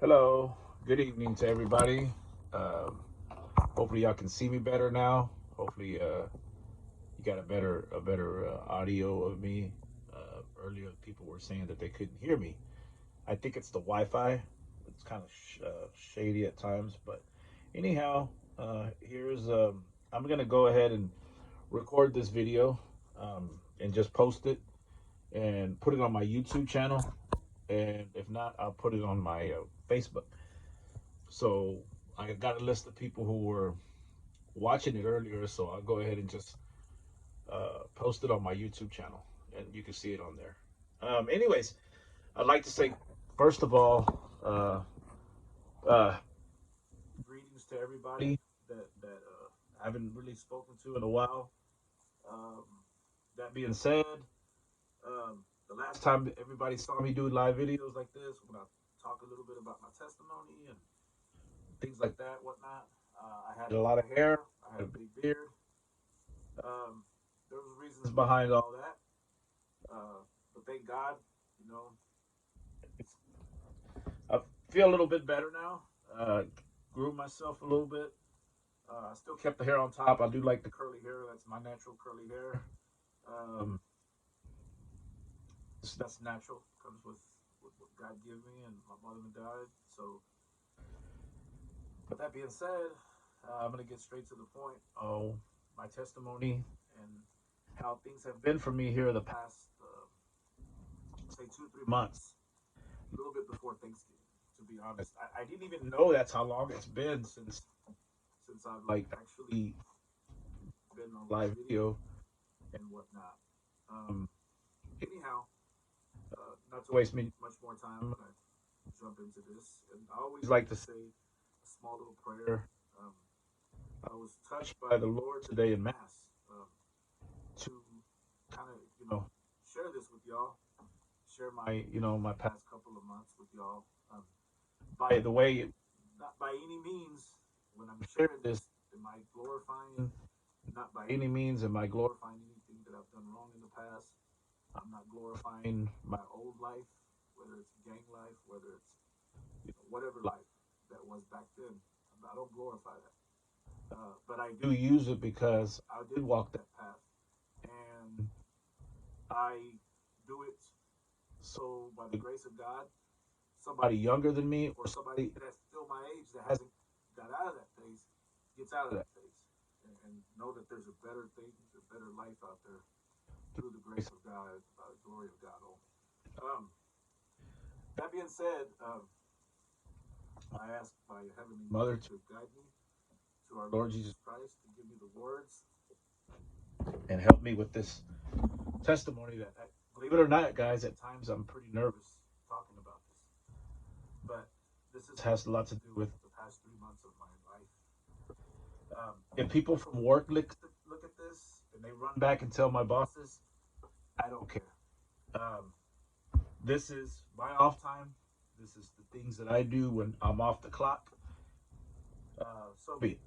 Hello, good evening to everybody. Um, Hopefully y'all can see me better now. Hopefully you got a better audio of me. Earlier people were saying that they couldn't hear me. I think it's the Wi-Fi. It's kind of shady at times, but anyhow, here's I'm gonna go ahead and record this video and just post it and put it on my YouTube channel. And if not, I'll put it on my Facebook. So I got a list of people who were watching it earlier, so I'll go ahead and just post it on my YouTube channel, and you can see it on there. Anyways, I'd like to say, first of all, uh, greetings to everybody that I haven't really spoken to in a while. Um, that being said, the last time everybody saw me do live videos like this, when I talk a little bit about my testimony and things like that, whatnot. I had a lot of hair. I had a big beard. Um, there was reasons behind all that, but thank God, you know, it's, I feel a little bit better now. Grew myself a little bit. I still kept the hair on top. I do like the curly hair. That's my natural curly hair. Um, that's natural. Comes with what God gave me, and my mother died. So, but that being said, I'm gonna get straight to the point. Oh, my testimony and how things have been for me here the past, say, 2 3 months, a little bit before Thanksgiving. To be honest, I didn't even know that's how long it's been since I've like actually been on live video and whatnot. Um, Anyhow, not to waste me much more time, I'm gonna jump into this. And I always like to say a small little prayer. Um, I was touched by the Lord today in Mass to kind of, share this with y'all, share my, my past couple of months with y'all. By the way, not by any means, when I'm sharing this, am I glorifying? Not by any means am I glorifying anything that I've done wrong in the past. I'm not glorifying my old life, whether it's gang life, whether it's whatever life that was back then. I don't glorify that. But I do use it because I did walk that path, and I do it so by the grace of God, somebody younger than me or somebody that's still my age that hasn't got out of that phase gets out of that phase, and know that there's a better thing, a better life out there through the grace of God, by the glory of God only. That being said, I ask my Heavenly Mother to guide me to our Lord Jesus Christ to give me the words and help me with this testimony that believe it or not, guys, at times I'm pretty nervous talking about this. But has a lot to do with the past 3 months of my life. If people from work look at this and they run back and tell my bosses, I don't care. Um, this is my off time. This is the things that I do when I'm off the clock. So be it.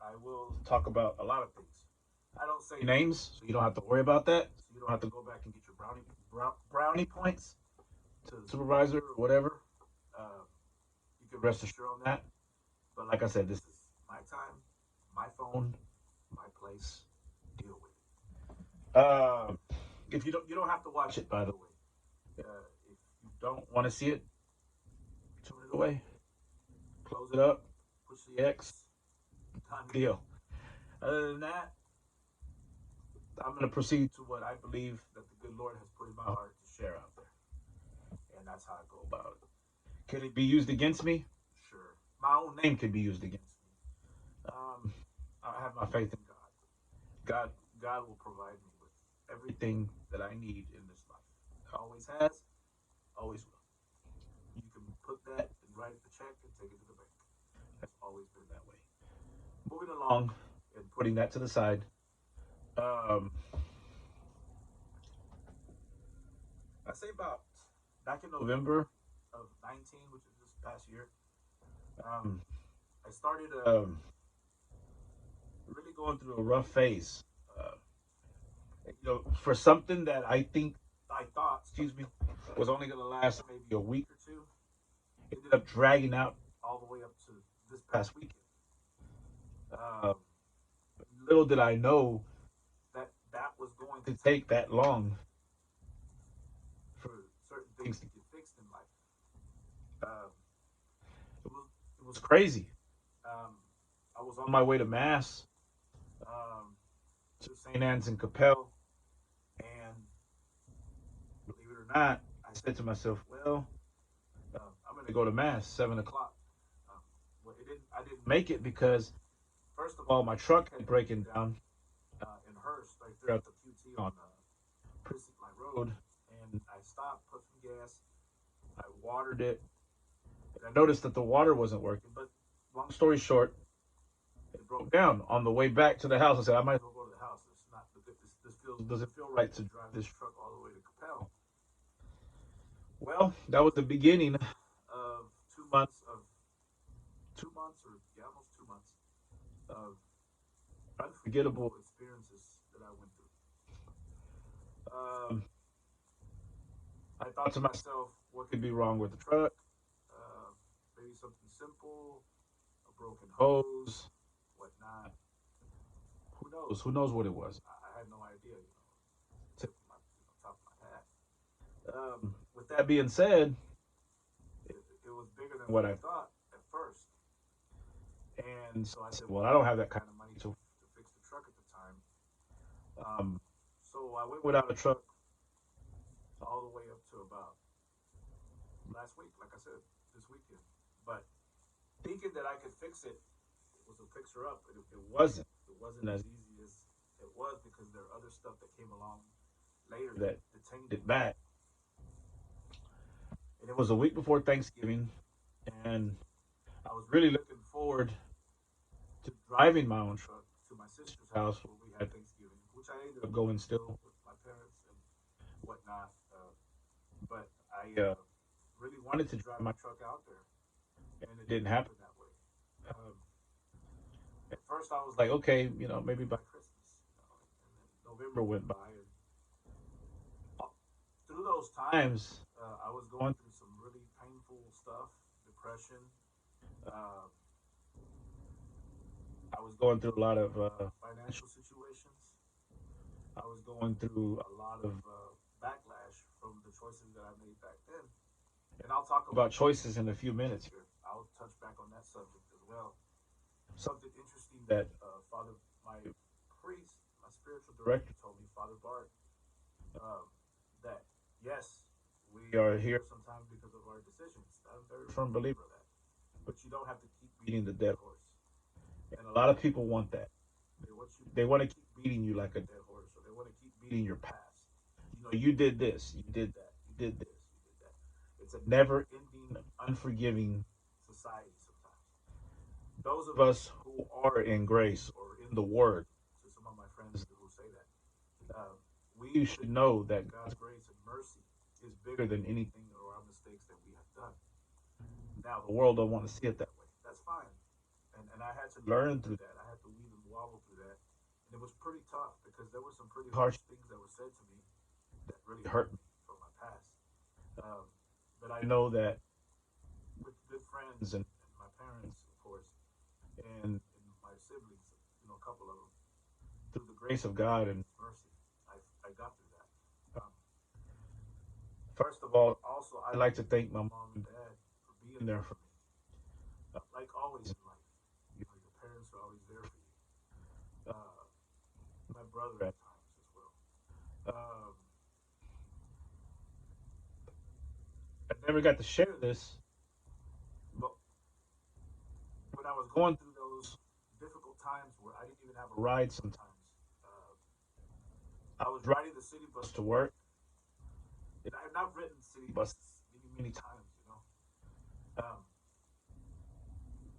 I will talk about a lot of things. I don't say names, so you don't have to worry about that. So you don't have to go back and get your brownie points to the supervisor or whatever. Uh, you can rest assured on that. But like I said, this is my time, my phone, my place. Deal with it. If you don't have to watch it, by the way. If you don't want to see it, tune it away, close it up, push the X, done deal. Other than that, I'm going to proceed to what I believe that the good Lord has put in my heart to share out there, and that's how I go about it. Could it be used against me? Sure. My own name can be used against me. Um, I have my faith in God. God, God will provide me with everything that I need in this life. Always has, always will. You can put that and write the check and take it to the bank. That's always been that way. Moving along and putting that to the side. Um, I say about back in November of 19, which is this past year. Um, I started really going through a rough phase. Uh, for something that I thought, excuse me, was only going to last maybe a week or two. ended up dragging out all the way up to this past weekend. Um, Little did I know that that was going to take that long for certain things to get fixed in life. Um, it was crazy. Um, I was on my way to mass um, to St. Anne's in Capel, and believe it or not, I said to myself, "Well, I'm going to go to mass 7 o'clock." Um, well, I didn't make it because first of all, my truck had broken down in Hearst, right there at the QT on Precinct Line Road, and I stopped, put some gas, I watered it, and I noticed that the water wasn't working. But long story short, it broke down on the way back to the house. I said, I might as well go to the house. It's not this feels doesn't feel right to drive this truck all the way to Capel. Well, that was the beginning of 2 months of 2 months or yeah, almost 2 months of unforgettable experiences that I went through. I thought to myself, what could be wrong with the truck? Maybe something simple, a broken hose, whatnot. Who knows? Who knows what it was? I had no idea. Tip of my top of my hat. With that being said, it was bigger than what I thought at first. And so I said, well, I don't have that kind of money to fix the truck at the time. So I went without a truck all the way up to about last week, like I said, this weekend. But thinking that I could fix it, it was a fixer up, but it wasn't. It wasn't as easy as it was because there are other stuff that came along later that detained it back. And it was a week before Thanksgiving, and I was really looking forward to driving my own truck to my sister's house where we had Thanksgiving, which I ended up going still with my parents and whatnot. But I really wanted to drive my truck out there, and it didn't happen that way. Um, at first, I was like, okay, maybe by Christmas. And then November went by, and through those times, I was going through some really painful stuff, depression. Uh, I was going through a lot of financial situations. I was going through a lot of backlash from the choices that I made back then. And I'll talk about choices in a few minutes here. I'll touch back on that subject as well. Something interesting that my priest, my spiritual director told me, Father Bart, that yes, we are here sometimes because of our decisions. I'm a very firm believer of that. But you don't have to keep beating the dead horse. And a lot of people want that. They want to keep beating you like a dead horse, or they want to keep beating your past. You did this, you did that, you did this, you did that. It's a never-ending, unforgiving society sometimes. Those of us who are in grace or in the Word, to some of my friends who say that, we should know that God's grace and mercy is bigger than anything or our mistakes that we have done. Now, the world don't want to see it that way. That's fine. And I had to learn through that. I had to weave and wobble through that. And it was pretty tough because there were some pretty harsh things that were said to me that really hurt me from my past. But I know that with good friends and my parents, of course, and my siblings, a couple of them, through the grace of God and mercy, I got through that. First of all, also, I like to thank my mom and dad for being there for me. Like always in life, your parents are always there for you. My brother at times as well. I never got to share this, but when I was going through those difficult times where I didn't even have a ride sometimes, I was riding the city bus to work. And I have not ridden city buses many times,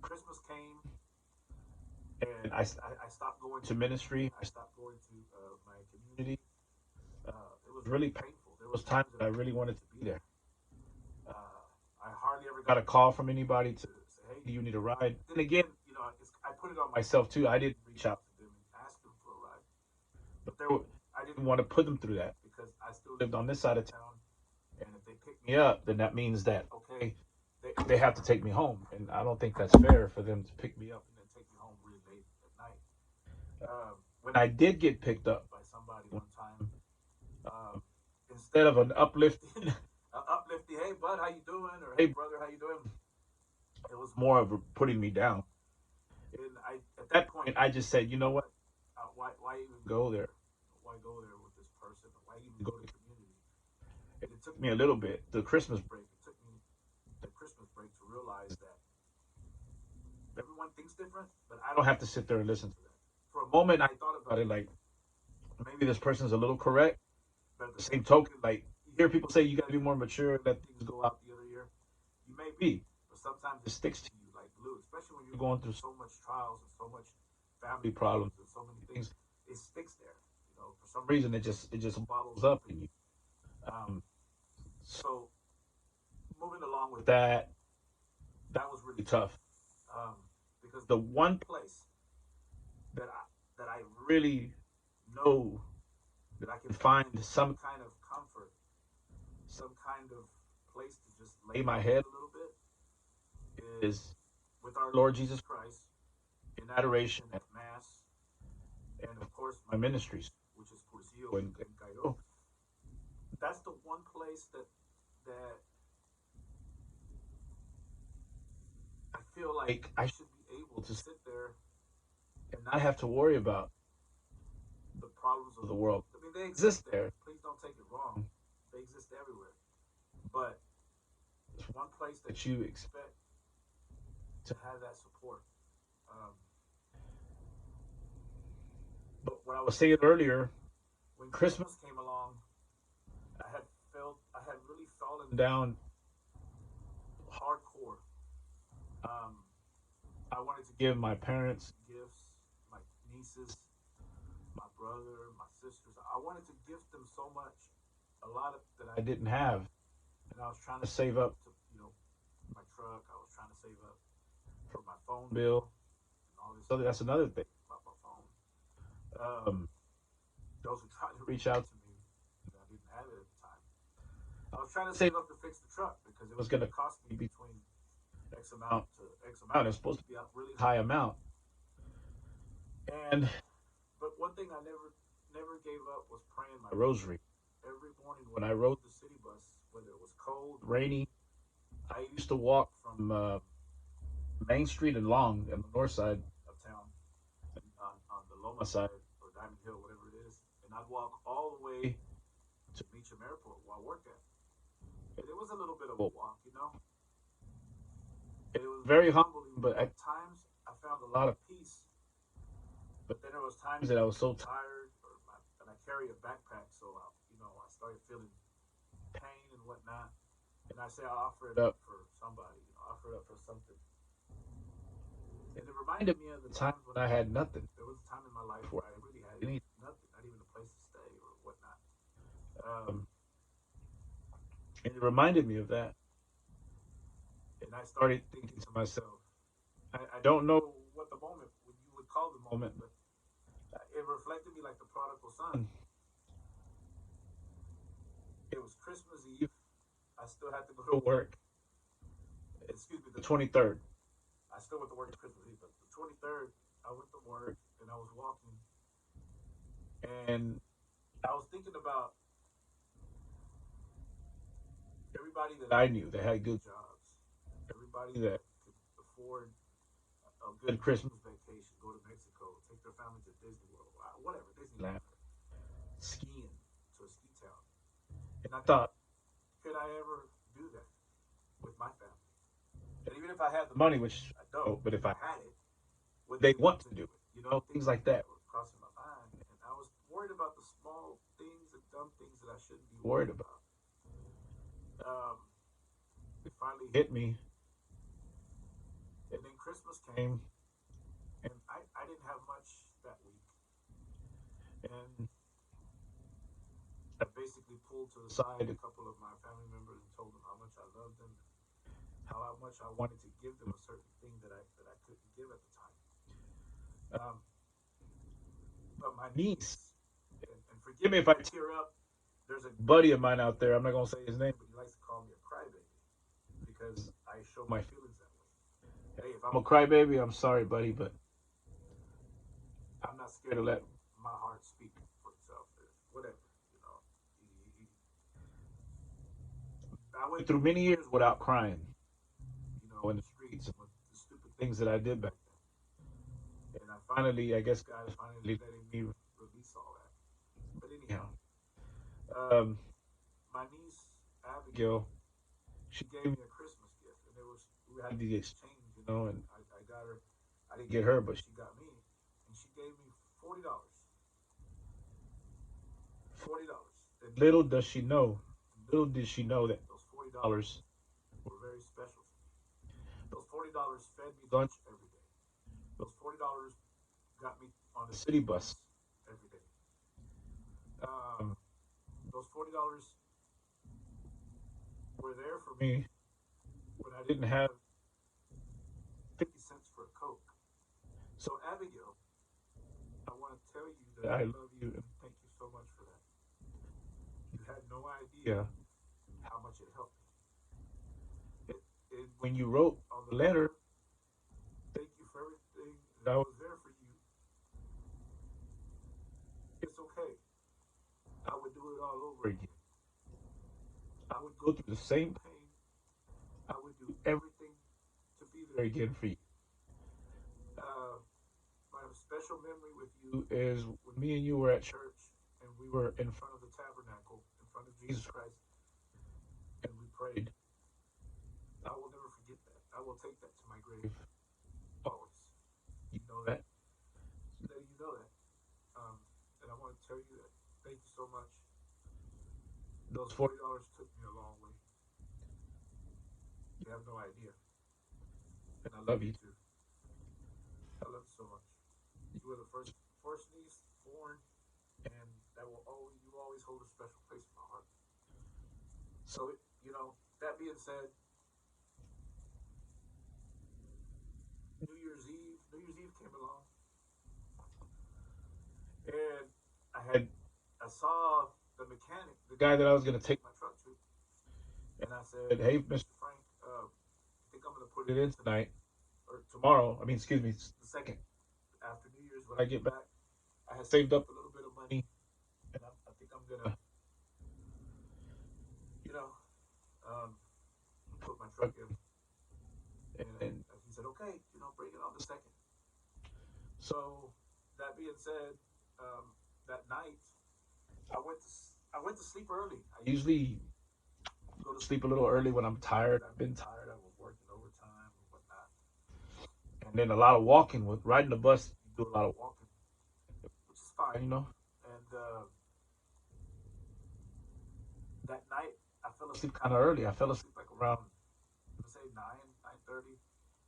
Christmas came, and I stopped going to ministry. I stopped going to my community. It was really painful. There was times that I really wanted to be there. I hardly ever got a call from anybody to say, "Hey, do you need a ride?" Then again, I put it on myself too. I didn't reach out to them and ask them for a ride, but I didn't want to put them through that because I still lived on this side of town, and if they pick me up, then that means that okay, they have to take me home, and I don't think that's fair for them to pick me up and then take me home really late at night. When I did get picked up by somebody one time, um, instead of an uplifting, hey bud, how you doing, or hey brother, how you doing, it was more of a putting me down. And at that point, I just said, you know what, why even go there? Why go there with this person? Why even go to community? And it took me a little bit, the Christmas break. It took me the Christmas break to realize that everyone thinks different, but I don't have to sit there and listen to that. For a moment, I thought about it like maybe this person's a little correct, but at the same token, like you hear people say you got to be more mature, let things go out the other year. You may be, but sometimes it sticks to you like glue, especially when you're going through so much trials and so much family problems and so many things. It sticks there. You know, for some reason, it just bottles up in you. Um, so moving along with that, that was really tough um, because the one place that I really know that I can find some kind of comfort, some kind of place to just lay my head a little bit is with our Lord Jesus Christ in adoration at Mass, and of course my ministries, which is Cursillo and Cairo. That's the one place that I feel like I should be able to sit there and not have to worry about the problems of the world. I mean, they exist there. Please don't take it wrong. They exist everywhere. But it's one place that you expect to have that support. Um, but what I was saying earlier, when Christmas came along, I had really fallen down hardcore. Um, I wanted to give my parents gifts, my nieces, my brother, my sisters. I wanted to gift them so much, a lot of that I didn't have, and I was trying to save up to, my truck. I was trying to save up for my phone bill and all this. So that's another thing about my phone. Those who tried to reach out to me, and I didn't have it at the time. I was trying to save up to fix the truck because it was going to cost me between X amount to X amount. It's supposed to be a really high amount. And but one thing I never gave up was praying my rosary. Every morning when I rode the city bus, whether it was cold, rainy, I used to walk from Main Street and Long on the north side of town, and on the Loma side or Diamond Hill, whatever it is, and I'd walk all the way to Meacham Airport where I work at. And it was a little bit of a walk, And it was very humbling, but at times I found a lot of peace. But then there was times that I was so tired, and I carry a backpack, so I started feeling pain and whatnot. And I say I offer it up for somebody, offer it up for something. And it reminded me of the times when I had nothing. There was a time in my life where I really had nothing, not even a place to stay or whatnot. And it reminded me of that. And I started thinking to myself, I don't know what the moment, what you would call the moment, but it reflected me like the prodigal son. It was Christmas Eve. I still had to go to work. Excuse me, the 23rd. I still went to work Christmas Eve, but the 23rd, I went to work and I was walking. And I was thinking about everybody that I knew that had good jobs, everybody that could afford a good Christmas vacation, go to Mexico, take their family to Disney World, whatever, Disneyland, skiing to a ski town. And I thought, could I ever do that with my family? And even if I had the money, which I don't, but if I had it, would they want to do it? Things like that were crossing my mind. And I was worried about the small things and dumb things that I shouldn't be worried about. It finally hit me. And then Christmas came, and I didn't have much that week. And I basically pulled to the side a couple of my family members and told them how much I loved them, how much I wanted to give them a certain thing that I couldn't give at the time. But my niece, and forgive me if I tear up, there's a buddy of mine out there, I'm not going to say his name, but he likes to call me a crybaby because I show my feelings that way. Hey, if I'm a crybaby, I'm sorry, buddy, but I'm not scared to let my heart speak for itself. Whatever, you know. I went through many years without crying, in the streets and with the stupid things that I did back then. And I guess God is finally letting me release all that. But anyhow, um, my niece Abigail, she gave me a Christmas gift, and we had the exchange, and I got her. I didn't get her, but she got me, and she gave me $40. $40. And little did she know that those $40 were very special to me. Those $40 fed me lunch every day. Those $40 got me on the city bus every day. Um, those $40 were there for me when I didn't have 50 cents for a Coke. So, Abigail, I want to tell you that I love you and thank you so much for that. You had no idea how much it helped me. When you wrote on the letter, thank you for everything that I was there for you. It's okay. I would do it all over again. I would go through the same pain. I would do everything to be there again for you. My special memory with you is when me and you were at church and we were in front of the tabernacle, in front of Jesus Christ, and we prayed. I will never forget that. I will take that to my grave. Always. You know that. So that you know that. And I want to tell you that. Thank you so much. Those $40 took me a long way. You have no idea. And I love you too. I love you so much. You were the first niece born, and you will always hold a special place in my heart. So that being said, New Year's Eve came along, and I saw the mechanic, the guy that I was gonna take my truck to, and I said, "Hey, Mr. Frank, I think I'm gonna put it in tonight or tomorrow. I mean, excuse me, the second after New Year's when I get back. I had saved up a little bit of money, and I think I'm gonna, you know, um, put my truck in." And he said, "Okay, bring it on the second." So that being said, that night I went to sleep early. I usually go to sleep a little early when I'm tired. I've been tired. I was working overtime and whatnot, and then a lot of walking. With riding the bus, you do a lot of walking, which is fine. And that night I fell asleep kind of early. I fell asleep like around, let's say 9:30,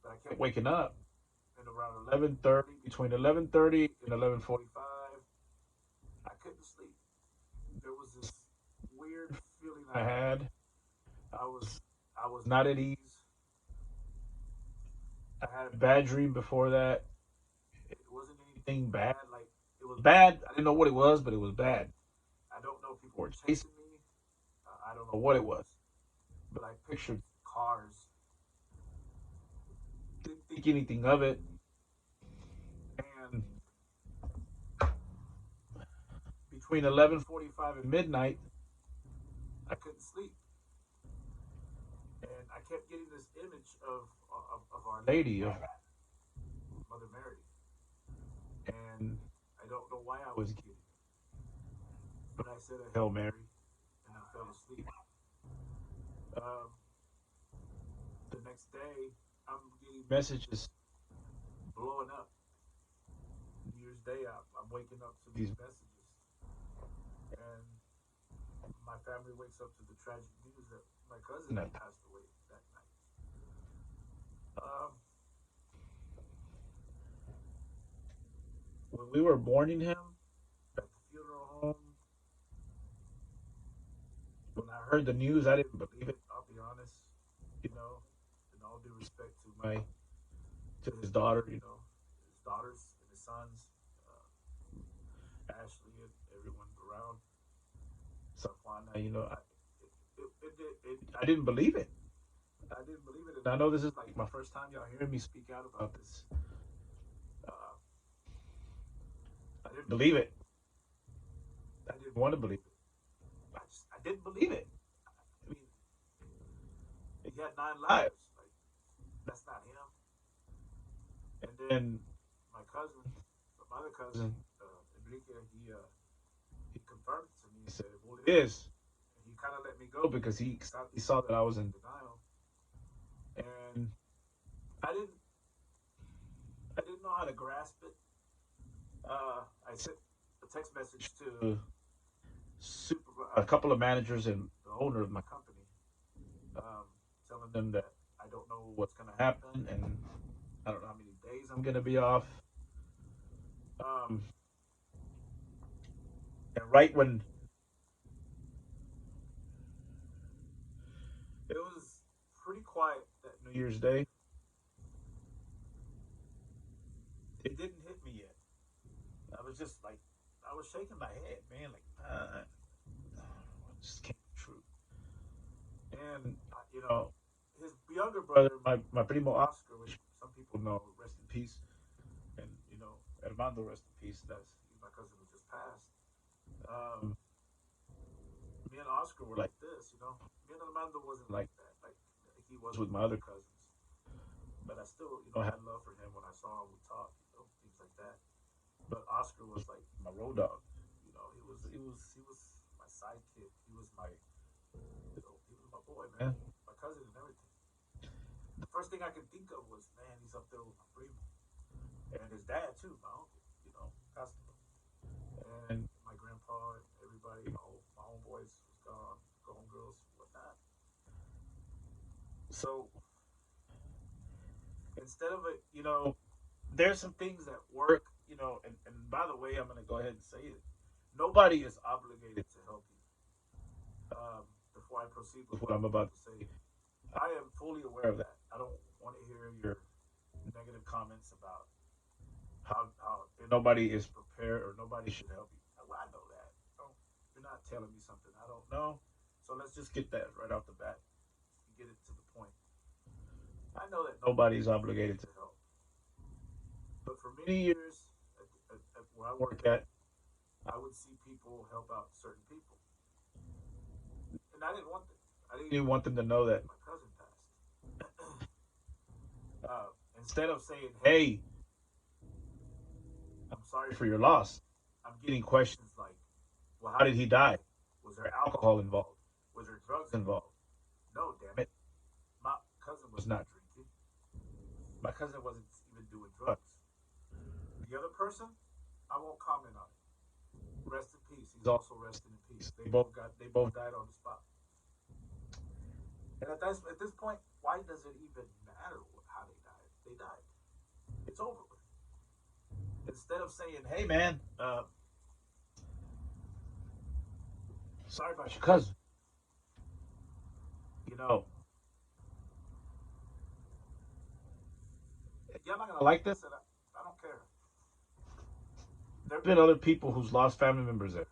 but I kept waking up. And around 11:30, between 11:30 and 11:45, I couldn't sleep. There was this weird feeling I had. I was not at ease. I had a bad dream before that. It wasn't anything bad. Like, it was bad. I didn't know what it was, but it was bad. I don't know if people were chasing me. I don't know what it was. But I pictured cars. Didn't think anything of it. And between 11:45 and midnight, I couldn't sleep. And I kept getting this image of Our Lady, of Mother Mary. And I don't know why I was getting it. But I said a Hail Mary, and I fell asleep. Um, the next day, I'm getting messages blowing up. New Year's Day, I'm waking up to these messages. And my family wakes up to the tragic news that my cousin had passed away that night. Um, when we were mourning him at the funeral home, when I heard the news, I didn't believe it. I'll be honest. In all due respect to his daughter, his daughters and his sons, Ashley and everyone around, Safwana, I didn't believe it. I didn't believe it. And I know this is like my first time y'all hearing me speak out about this. Uh, I didn't believe it. I didn't want to believe it. I didn't believe it. I mean, he had 9 lives. Like, that's not him. And then my cousin, my other cousin, Enrique, he confirmed it to me. He said, "Well, it is." And he kind of let me go because he saw that I was in denial, and I didn't I didn't know how to grasp it. I sent a text message to a couple of managers and the owner of my company, telling them that I don't know what's going to happen and I don't know how many days I'm going to be off. Um, and right when it was pretty quiet that New Year's Day, it didn't hit me yet. I was just like, I was shaking my head, man, like, it just can't be true. And, his younger brother, my primo Oscar, which some people know, rest in peace, and, Armando, rest in peace, he's my cousin who just passed. Um, Me and Oscar were like this. Me and Armando wasn't like that, like he was with my other cousins. But I still, had love for him when I saw him. We talked, things like that. But Oscar was like my road dog. He was my sidekick. He was he was my boy, man, my cousin and everything. The first thing I could think of was, man, he's up there with my primo and his dad too, my uncle. Castro, and my grandpa and everybody. My homeboys was gone, homegirls, whatnot. So instead of it, there's some things that work, and by the way, I'm going to go ahead and say it. Nobody is obligated to help you. Before I proceed with what I'm about to say, I am fully aware of that. I don't want to hear your negative comments about how nobody is prepared or nobody should help you. Well, I know that. You're not telling me something I don't know. So let's just get that right off the bat and get it to the point. I know that nobody is obligated to help. But for many years, at where I work at, I would see people help out certain people. And I didn't want them. I didn't even want them to know that my cousin passed. Instead of saying, hey, I'm sorry for your loss, I'm getting questions like, well, how did he die? Was there alcohol involved? Was there drugs involved? No, damn it. My cousin was not drinking. My cousin wasn't even doing drugs. The other person, I won't comment on it. Rest in peace. He's also resting in peace. They both died on the spot. And at this point, why does it even matter how they died? They died. It's over with. Instead of saying, hey man, sorry about your cousin. Y'all not gonna like this, and I don't care. There have been other people who's lost family members there.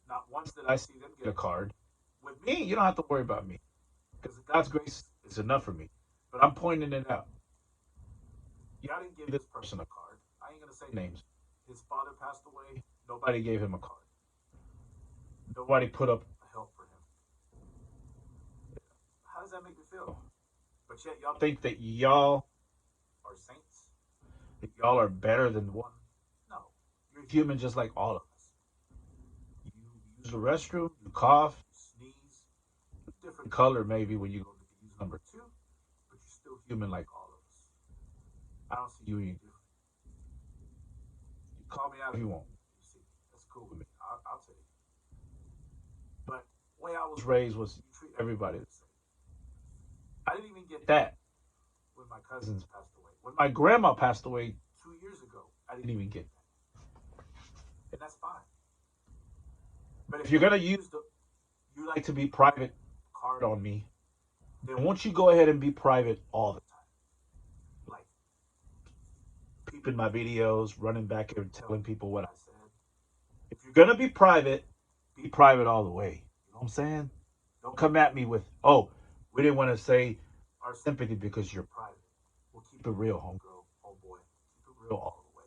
Not once did I see them get a card. With me, you don't have to worry about me because God's grace is enough for me. But I'm pointing it out. Y'all didn't give this person a card. I ain't gonna say names. His father passed away. Nobody gave him a card. Nobody put up help for him. How does that make me feel? But yet y'all think that y'all are saints? That y'all are better than one? No. You're human just like all of us. You use the restroom, you cough, you sneeze. Different color maybe when you go to use number 2, but you're still human like all of us. I don't see you any different. You call me out if you want. You see, that's cool with me. I'll take it. But the way I was raised was you treat everybody the same. I didn't even get that when my cousins passed away. When my grandma passed away 2 years ago, I didn't even get that. And that's fine. But if you're going to use you like to be private card on me, then won't you go ahead and be private all the time? Like, peeping my videos, running back and telling people what I said. If you're going to be private all the way. You know what I'm saying? Don't come at me with, oh, we didn't want to say our sympathy because you're private. We'll keep it real, homegirl, homeboy. Keep it real all the way.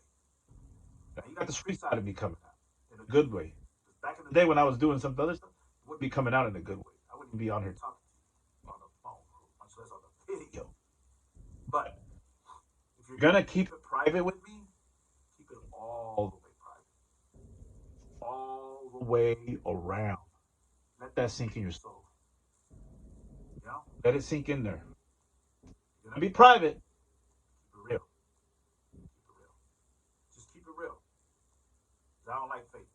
Now, you got the street side of me coming out in a good way. 'Cause back in the day when I was doing some other stuff, it wouldn't be coming out in a good way. I wouldn't be on here talking to you on the phone, much less on the video. But if you're gonna keep it private with me, keep it all the way private, all the way around. Let that sink in your soul. You know, let it sink in there. You're gonna be private. Keep it real. Keep it real. Just keep it real. 'Cause I don't like fake.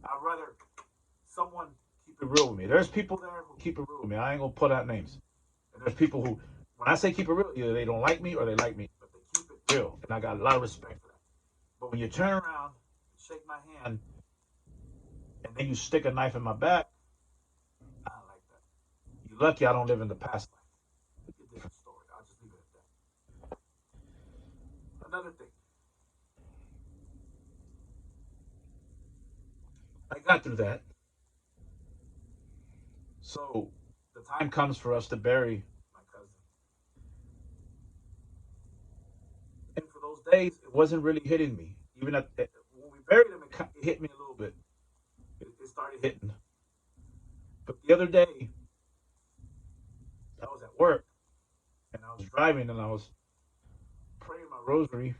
I'd rather someone keep it real with me. There's people there who keep it real with me. I ain't gonna put out names. And there's people who, when I say keep it real, either they don't like me or they like me, but they keep it real, and I got a lot of respect for that. But when you turn around, shake my hand, and then you stick a knife in my back, I don't like that. You're lucky I don't live in the past life. It's a different story. I'll just leave it at that. Another thing, I got through that. So the time comes for us to bury my cousin. And for those days, it wasn't really hitting me. Even when we buried him, it hit me a little bit. It started hitting. But the other day, I was at work and I was driving and I was praying my rosary,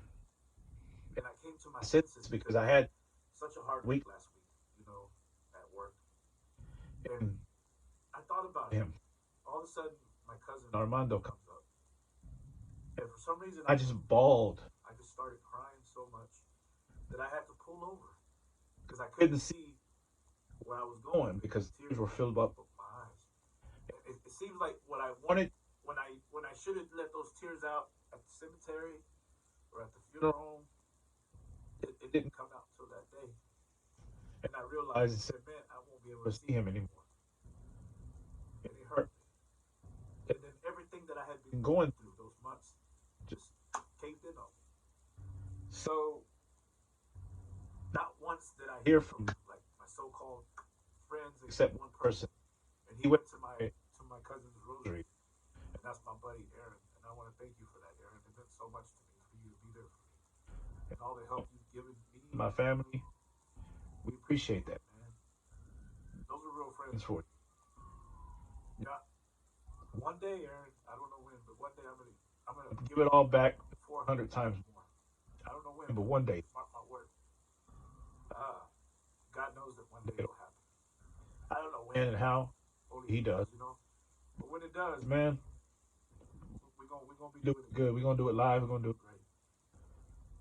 and I came to my senses because I had such a hard week last week, at work. And I thought about him. All of a sudden, my cousin Armando comes up. And for some reason, I just bawled. I just started crying so much that I had to pull over because I couldn't see where I was going because tears were filled up with my eyes. It seems like what I wanted when I should have let those tears out at the cemetery or at the funeral home, it didn't come out till that day. And I realized and said, man, I won't be able to see him anymore. And it hurt me. And then everything that I had been going through those months just caved in on me. So not once did I hear from like my so-called friends except one person. And he went to my cousin's rosary. And that's my buddy Aaron. And I want to thank you for that, Aaron. It meant so much to me for you to be there for me. And all the help you've given me, my family. We appreciate that, man. Those are real friends for you. Yeah. One day, Aaron, I don't know when, but one day I'm gonna give it all back 400 times more. I don't know when, but one day, mark my word. God knows that one day it'll happen. I don't know when and how. Only He does. But when it does, man, we're gonna be doing it good. We're gonna do it live. We're gonna do it great.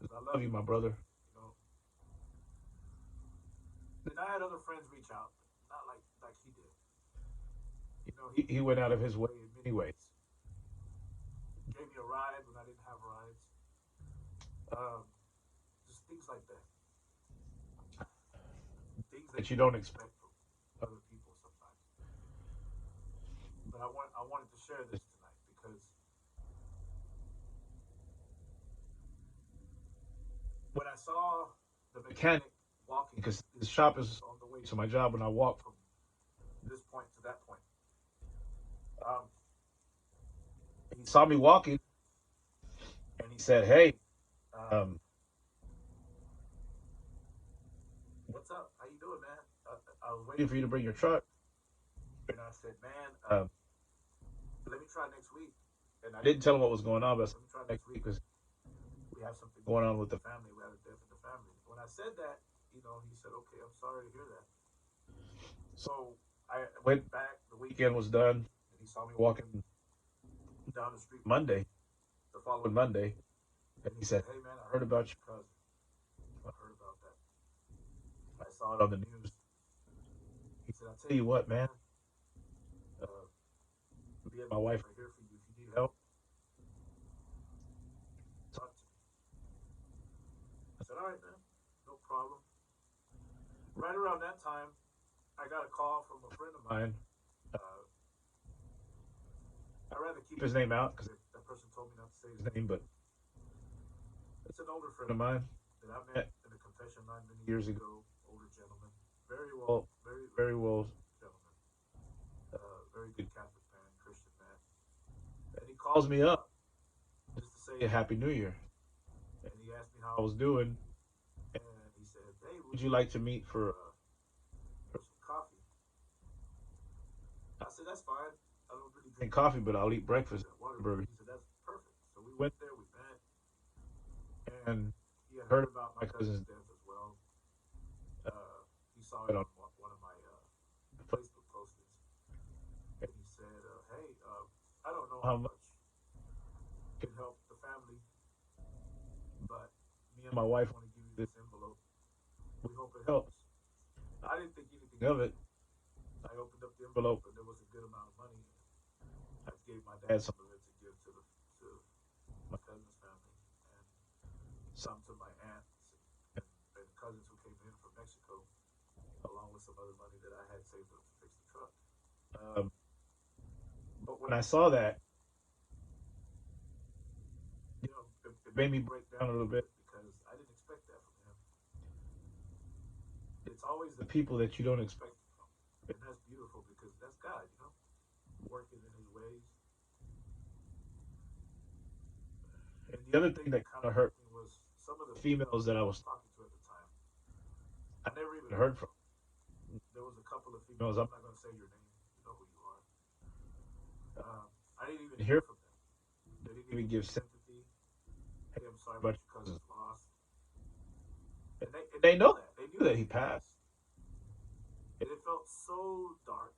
Because I love you, my brother. And I had other friends reach out, not like he did. He went out of his way in many ways. Gave me a ride when I didn't have rides. Just things like that. Things that you don't expect from other people sometimes. But I wanted to share this tonight because when I saw the mechanic walking, because his shop is on the way to my job, when I walk from this point to that point, um, he saw me walking, and he said, "Hey, um, what's up? How you doing, man? I was waiting for you to bring your truck." And I said, "Man, let me try next week." And I didn't tell him what was going on, but I said, "Let me try next week because we have something going on with the family. We have a death in the family." When I said that, he said, "Okay, I'm sorry to hear that." So I went back. The weekend was done, and he saw me walking down the street Monday, the following Monday, and he said, "Hey, man, I heard about your cousin. I heard about that. I saw it on the news." He said, "I'll tell you what, man. Uh, Me and my wife are here for you. If you need help, talk to me." I said, "All right, man, no problem." Right around that time, I got a call from a friend of mine. Uh, I'd rather keep his name out because that person told me not to say his name, but it's an older friend of mine that I met in a confession line many years ago. Older gentleman, very well, very well gentleman. calls me up just to say a Happy New Year. And he asked me how I was doing. And he said, "Hey, would you like to meet for some coffee?" I said, "That's fine. I don't really drink coffee, but I'll eat breakfast at Whataburger." He said, "That's perfect." So we went there, we met, and he had heard about my cousin's death as well. He saw it on one of my Facebook postings, and he said, "Hey, I don't know how much can help the family, but me and my wife want to give you this envelope. We hope it helps." I didn't think anything of it. I opened up the envelope, and there was a good amount of money. I gave my dad some of it to give to my cousin's family, and some to my aunts and cousins who came in from Mexico, along with some other money that I had saved up to fix the truck. Um, but when I saw that, it made me break down a little bit because I didn't expect that from him. It's always the people that you don't expect it from, and that's beautiful because that's God, working in His ways. And the other thing that kind of hurt me was some of the females that I was talking to at the time. I never even heard from. There was a couple of females. I'm not going to say your name. You know who you are. I didn't even hear from them. They didn't even give sympathy. "Hey, I'm sorry about your cousin's loss." And they know that. They knew that he passed. And it felt so dark.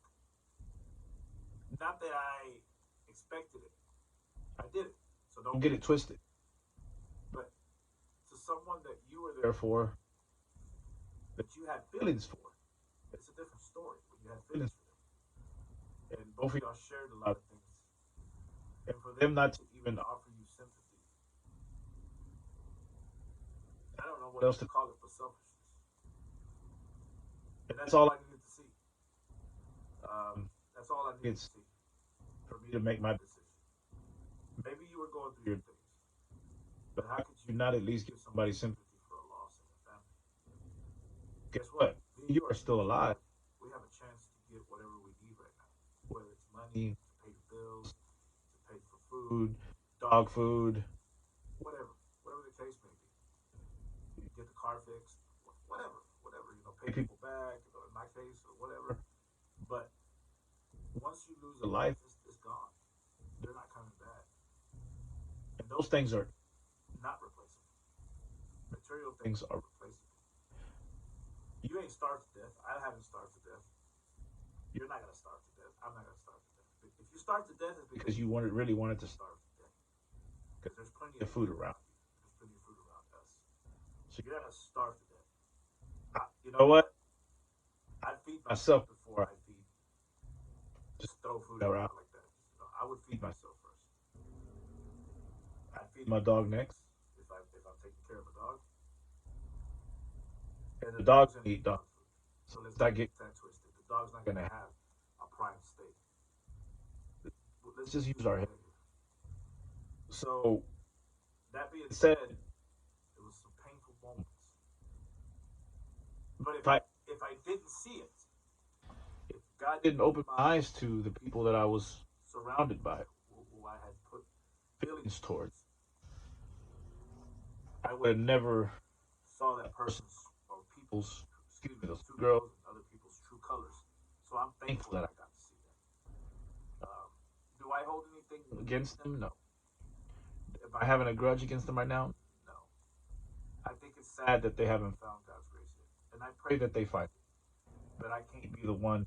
Not that I expected it. I did it. So don't get it twisted. But to someone that you were there for, that you had feelings for, it's a different story when you have feelings for them. And both of y'all shared a lot of things. And for them not to even offer you sympathy, I don't know what else to call it but selfishness. And that's all I needed to see. That's all I needed to see for me to make my decision. Maybe you were going through your things, but how could you not at least give somebody sympathy for a loss in the family? Guess what? You are still alive. We have a chance to get whatever we need right now, whether it's money to pay the bills, to pay for food, dog food, whatever the case may be. You get the car fixed, whatever, pay people back, in my case, or whatever. But once you lose a life, it's gone. They're not coming back. And those things are not replaceable. Material things are replaceable. You ain't starved to death. I haven't starved to death. You're not gonna starve to death. I'm not gonna starve to death. If you starve to death, it's because you really wanted to starve to death. Because there's plenty of food around you. There's plenty of food around us. So you're not gonna starve to death. You know what? I'd feed myself before I feed. Just throw food around like that. I would feed myself first. I'd feed my dog next if I'm taking care of a dog. And the dog's gonna eat dog food. So let's not get that twisted. The dog's not gonna have a prime steak. Let's just use our head here. So that being said, it was some painful moments. But if I didn't see it, if God didn't open my eyes to the people that I was surrounded by, who I had put feelings towards, I would have never saw that person's or people's, excuse me, those two girls and other people's true colors. So I'm thankful that I got to see that. Do I hold anything against them? No. Am I having a grudge against them right now? No. I think it's sad that they haven't found God's grace yet, and I pray that they find it. But I can't be the one.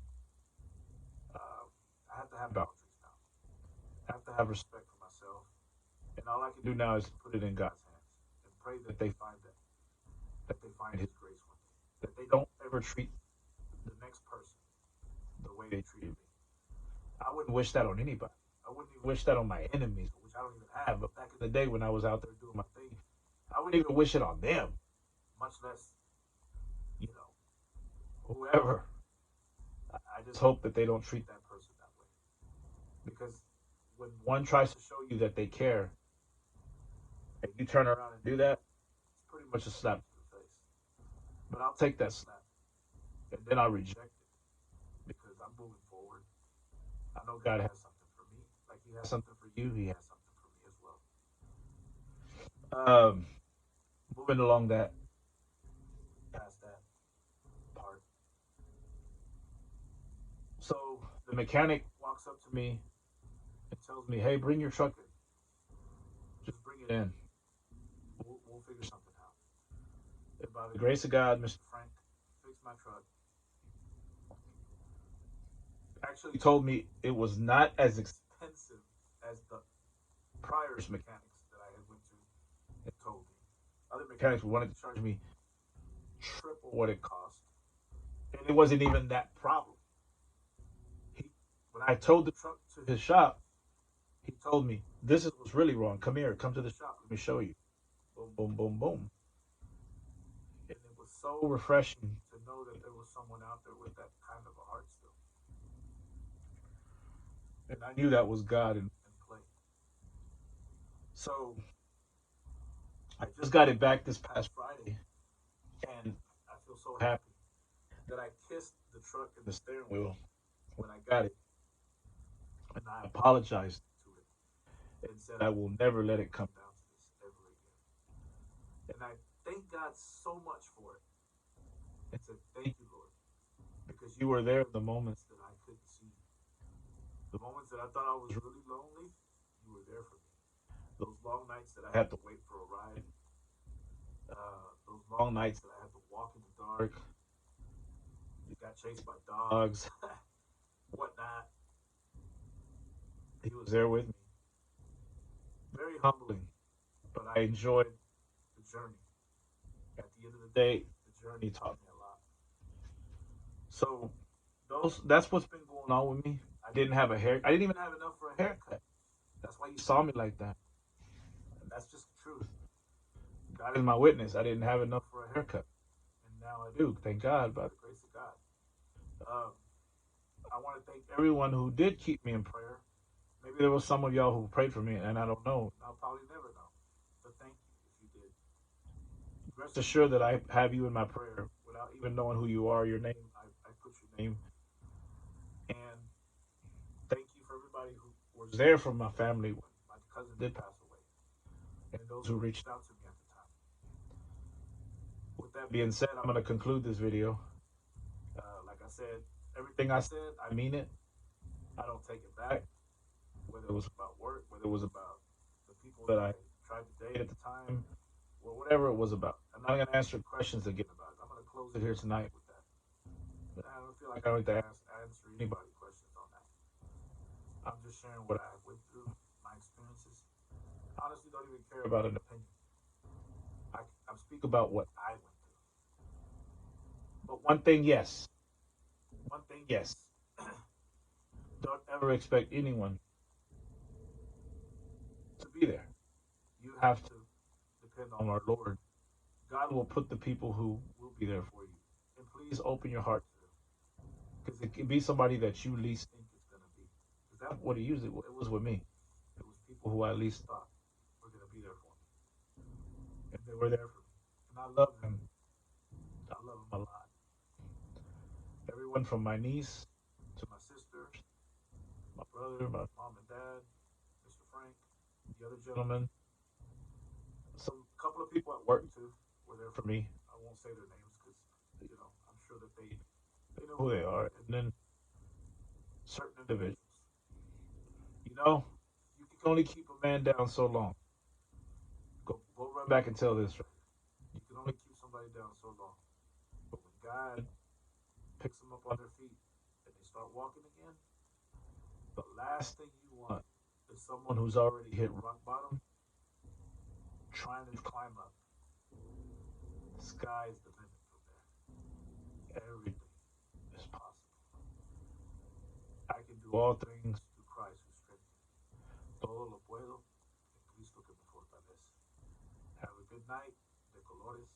I have to have boundaries now. I have to have respect for myself, and all I can do now is put it in God's hands and pray that they find that they find His grace one day, that they don't ever treat the next person the way they treated me. I wouldn't wish that on anybody. I wouldn't even wish that on my enemies, which I don't even have. But back in the day when I was out there doing my thing, I wouldn't even wish it on them, much less, whoever. I just hope that they don't treat that person that way. Because when one tries to show you that they care, and you turn around and do that, it's pretty much a slap to the face. But I'll take that slap, and then I'll reject it because I'm moving forward. I know God has something for me, like He has something for you. He has something Um, moving along that past that part. So the mechanic walks up to me and tells me, "Hey, bring your truck in. Just bring it in. We'll figure something out." And by the grace of God, Mr. Frank fixed my truck. Actually, told me it was not as expensive as the prior mechanics that I had went to and told me. Other mechanics wanted to charge me triple what it cost, and it wasn't even that problem. He, when I towed the truck to his shop, he told me, "This is what's really wrong. Come here, come to the shop. Let me show you." Boom, boom, boom, boom. And it was so refreshing to know that there was someone out there with that kind of a heart still. And I knew that was God in play. So I just got it back this past Friday, and I feel so happy that I kissed the truck and the steering wheel when I got it, and I apologized to it and said I will never let it come down to this ever again. And I thank God so much for it, and said, "Thank you, Lord," because you were there in the moments that I couldn't see. The moments that I thought I was really lonely, you were there for me. Those long nights that I had to wait for a ride, those long nights that I had to walk in the dark, you got chased by dogs, whatnot. He was there with me. Very humbling, but I enjoyed the journey. At the end of the day, the journey taught me a lot. So that's what's been going on with me. I didn't have a hair. I didn't even have enough for a haircut. That's why you saw me like that. And that's just the truth. God is my witness. I didn't have enough for a haircut, and now I do. Thank God, by the grace of God. Um, I want to thank everyone who did keep me in prayer. Maybe there was some of y'all who prayed for me, and I don't know. I'll probably never know. But thank you if you did. Rest assured that I have you in my prayer without even knowing who you are, your name. I put your name. And thank you for everybody who was there for my family when my cousin did pass away, and those who reached out to me at the time. With that being said, I'm going to conclude this video. Like I said, everything I said, I mean it. I don't take it back. Whether it was about work, whether it was about the people that I tried to date at the time, or whatever it was about. I'm not going to answer questions again about it. I'm going to close it here tonight with that. But I don't feel like I need to answer anybody questions on that. I'm just sharing what I went through, my experiences. I honestly don't even care about an opinion. I speak about what I went through. But one thing, yes. One thing, yes. Don't ever expect anyone to be there. You have to depend on our Lord. God will put the people who will be there for you. And please open your heart to them. Because it can be somebody that you least think it's going to be. Because that's what it was with me. It was people who I least thought were going to be there for me. And they were there for me. And I love them. I love them a lot. Everyone from my niece to my sister, my brother, my mom and dad, Mr. Frank, the other gentleman, some couple of people at work too were there for me. I won't say their names because I'm sure that they know who they are. And then certain individuals. You know, you can only keep a man down so long. Go run back and tell this right. You can only keep somebody down so long. But when God picks them up on their feet and they start walking again, the last thing you want is someone who's already hit rock bottom trying to climb up. The sky's the limit from there. Everything is possible. I can do all things through Christ who strengthens me. Todo lo puedo en Cristo que me fortalece. Have a good night. De colores.